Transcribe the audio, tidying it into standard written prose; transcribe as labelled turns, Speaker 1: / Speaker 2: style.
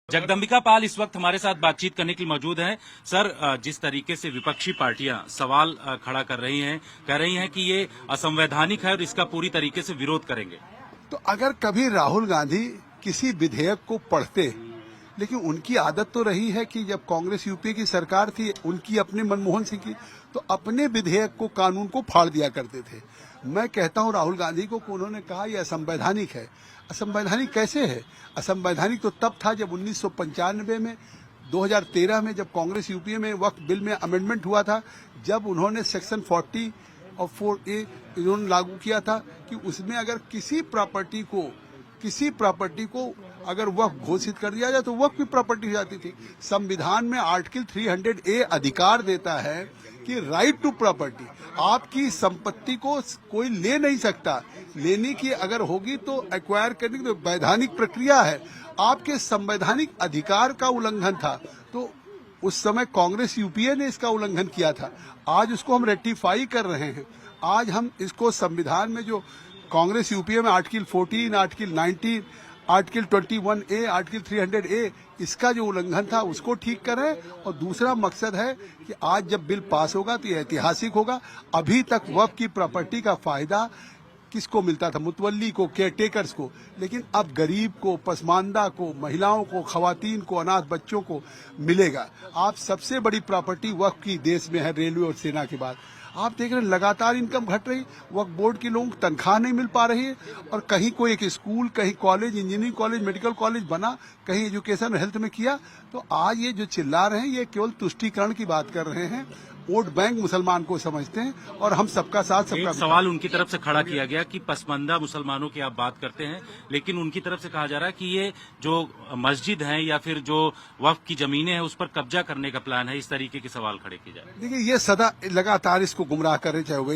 Speaker 1: जगदम्बिका पाल इस वक्त हमारे साथ बातचीत करने के लिए मौजूद हैं। सर, जिस तरीके से विपक्षी पार्टियां सवाल खड़ा कर रही हैं, कह रही हैं कि ये असंवैधानिक है और इसका पूरी तरीके से विरोध करेंगे।
Speaker 2: तो अगर कभी राहुल गांधी किसी विधेयक को पढ़ते, लेकिन उनकी आदत तो रही है कि जब कांग्रेस यूपीए की सरकार थी, उनकी अपने मनमोहन सिंह की, तो अपने विधेयक को, कानून को फाड़ दिया करते थे। मैं कहता हूं राहुल गांधी को कि उन्होंने कहा यह असंवैधानिक है। असंवैधानिक कैसे है? असंवैधानिक तो तब था जब 1995 में, 2013 में जब कांग्रेस यूपीए में वक्त बिल में अमेंडमेंट हुआ था, जब उन्होंने सेक्शन 40 और 4A इन्होंने लागू किया था कि उसमें अगर किसी प्रॉपर्टी को अगर वक्फ घोषित कर दिया जाए तो वक्फ की प्रॉपर्टी हो जाती थी। संविधान में आर्टिकल 300A अधिकार देता है कि राइट टू प्रॉपर्टी, आपकी संपत्ति को कोई ले नहीं सकता। लेने की अगर होगी तो एक्वायर करने की तो वैधानिक प्रक्रिया है। आपके संवैधानिक अधिकार का उल्लंघन था, तो उस समय कांग्रेस यूपीए ने इसका उल्लंघन किया था। आज उसको हम रेक्टिफाई कर रहे हैं। आज हम इसको संविधान में जो कांग्रेस यूपीए में article 14, article 19, article 21A, article 300A, इसका जो उल्लंघन था उसको ठीक कर रहे हैं। और दूसरा मकसद है कि आज जब बिल पास होगा तो यह ऐतिहासिक होगा। अभी तक वक्फ की प्रॉपर्टी का फायदा किसको मिलता था? मुतवल्ली को, केयरटेकर्स को। लेकिन अब गरीब को, पसमानदा को, महिलाओं को, खवातीन को, अनाथ बच्चों को मिलेगा। आप सबसे बड़ी प्रॉपर्टी वक्फ की देश में है, रेलवे और सेना के बाद। आप देख रहे हैं लगातार इनकम घट रही, वक्फ बोर्ड के लोगों को तनख्वाह नहीं मिल पा रही है। और कहीं कोई एक स्कूल, कहीं college, engineering college, medical college बना, कहीं एजुकेशन हेल्थ में किया। तो आज ये जो चिल्ला रहे हैं, ये केवल तुष्टीकरण की बात कर रहे हैं। वोट बैंक मुसलमान को समझते हैं और हम सबका साथ सबका।
Speaker 1: एक सवाल उनकी तरफ से खड़ा किया गया कि पसमानदा मुसलमानों की आप बात करते हैं, लेकिन उनकी तरफ से कहा जा रहा है कि ये जो मस्जिद है या फिर जो वक्फ की जमीनें हैं उस पर कब्जा करने का प्लान है। इस तरीके के सवाल खड़े किए जा रहे हैं।
Speaker 2: देखिए, ये सदा लगातार इसको गुमराह कर रहे, चाहे वो